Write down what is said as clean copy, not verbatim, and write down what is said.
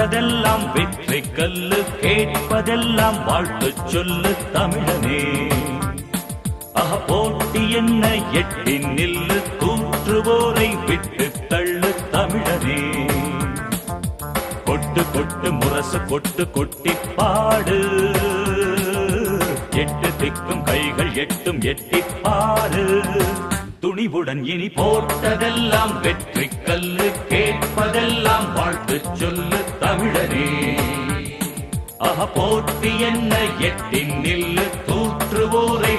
போட்டதெல்லாம் வெற்றி கல்லு, கேட்பதெல்லாம் வாழ்த்து சொல்லு தமிழனே. போட்டி என்ன எட்டி நில்லு, தூற்றுவோரை விட்டு தள்ளு தமிழனே. கொட்டு கொட்டு முரசு கொட்டு கொட்டி பாடு, எட்டு திக்கும் கைகள் எட்டும் எட்டி பாடு. துணிவுடன் இனி போட்டதெல்லாம் வெற்றி கல்லு, கேட்பதெல்லாம் வாழ்த்து சொல்லு தமிழனே. போட்டி என்ன எட்டி நில்லு, தூற்றுவோரை